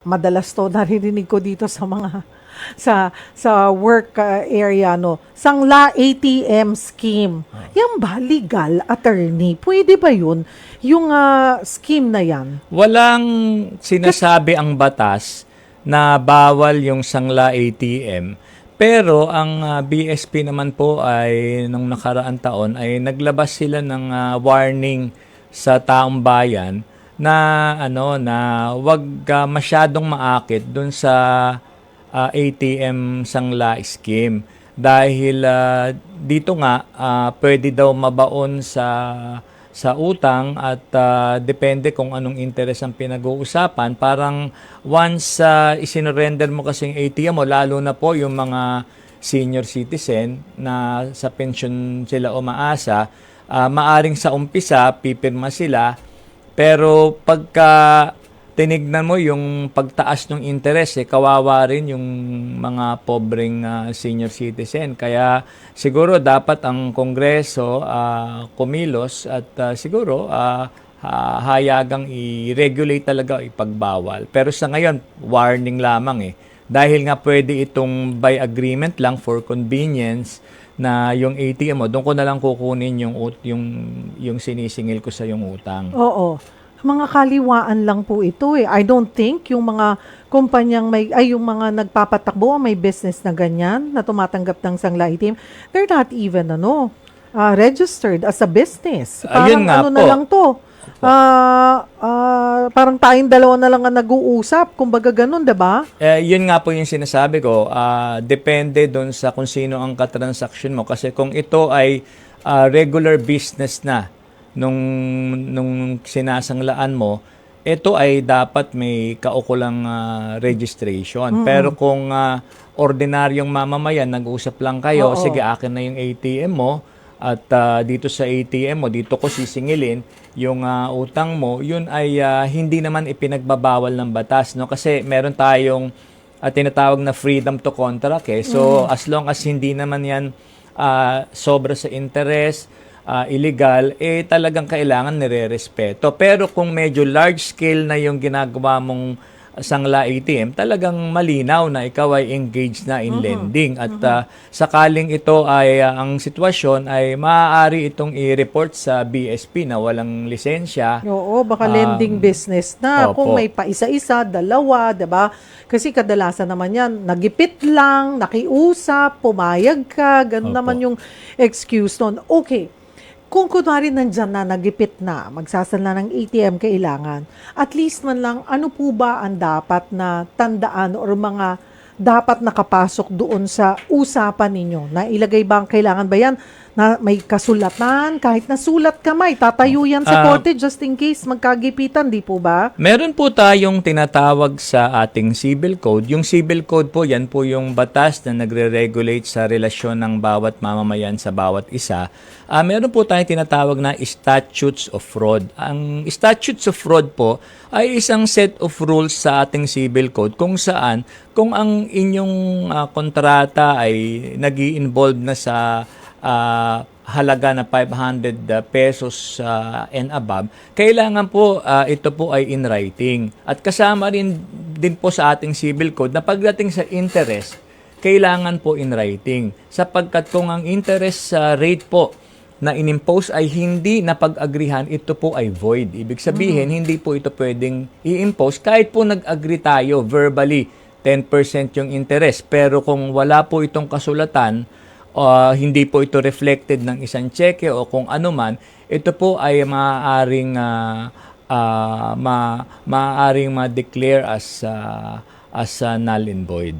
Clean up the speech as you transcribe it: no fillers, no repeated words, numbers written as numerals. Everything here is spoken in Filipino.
Madalas 'to naririnig ko dito sa mga sa work area 'no, sangla ATM scheme. Yan ba legal, attorney? Pwede ba yun, yung scheme na yan? Walang sinasabi ang batas na bawal yung sangla ATM. Pero ang BSP naman po ay nung nakaraang taon ay naglabas sila ng warning sa taong bayan na wag masyadong maakit dun sa ATM sangla scheme dahil dito nga pwede daw mabaon sa utang at depende kung anong interest ang pinag-uusapan. Parang once isinurrender mo kasing ATM mo, lalo na po yung mga senior citizen na sa pension sila umaasa, maaring sa umpisa pipirma sila, pero pagka tinignan mo yung pagtaas ng interest, kawawa rin yung mga pobreng senior citizen. Kaya siguro dapat ang Kongreso kumilos at siguro hayagang i-regulate talaga o ipagbawal. Pero sa ngayon, warning lamang Dahil nga pwede itong by agreement lang for convenience na yung ATM mo, doon ko na lang kukunin yung sinisingil ko sa yung utang. Oo. Mga kaliwaan lang po ito I don't think yung mga kumpanyang yung mga nagpapatakbo may business na ganyan na tumatanggap ng sangla ATM, they're not even registered as a business. Parang Ayun nga na po. lang to. Parang tayong dalawa na lang ang nag-uusap, kumbaga ganun, 'di ba? Yun nga po yung sinasabi ko, depende doon sa kung sino ang katransaction mo. Kasi kung ito ay regular business na nung sinasanglaan mo, ito ay dapat may kaukulang registration. Pero kung ordinaryong mamamayan, nag-usap lang kayo, Oo. sige akin na yung ATM mo, at dito sa ATM mo, dito ko sisingilin yung utang mo, yun ay hindi naman ipinagbabawal ng batas, no? Kasi meron tayong tinatawag na freedom to contract So as long as hindi naman yan sobra sa interest, illegal, talagang kailangan nire-respeto. Pero kung medyo large scale na yung ginagawa mong sangla ATM, talagang malinaw na ikaw ay engaged na in lending. At sakaling ito ay ang sitwasyon ay maaari itong i-report sa BSP na walang lisensya. Oo, baka lending business na. Opo. Kung may pa isa-isa, dalawa, 'di ba? Kasi kadalasan naman 'yan, nagipit lang, nakiusap, pumayag ka, ganun Opo. naman yung excuse nun. Okay. Kung kunwari nandyan na, nagipit na, magsasala ng ATM kailangan, at least man lang, ano po ba ang dapat na tandaan or mga dapat nakapasok doon sa usapan ninyo? Na ilagay ba ang kailangan ba yan na may kasulatan? Kahit nasulat ka may, tatayo yan sa korte just in case magkagipitan, di po ba? Meron po tayong tinatawag sa ating civil code. Yung civil code po, yan po yung batas na nagre-regulate sa relasyon ng bawat mamamayan sa bawat isa. Meron po tayong tinatawag na statutes of fraud. Ang statutes of fraud po ay isang set of rules sa ating civil code kung saan kung ang inyong kontrata ay nag-i-involve na sa halaga na 500 pesos and above, kailangan po ito po ay in writing. At kasama rin din po sa ating civil code na pagdating sa interest, kailangan po in writing. Sapagkat kung ang interest rate po na inimpose ay hindi napag-agrihan, ito po ay void. Ibig sabihin, hindi po ito pwedeng i-impose kahit po nag-agree tayo verbally 10% yung interest. Pero kung wala po itong kasulatan, hindi po ito reflected ng isang cheque o kung ano man, ito po ay maaaring ma-declare as null and void.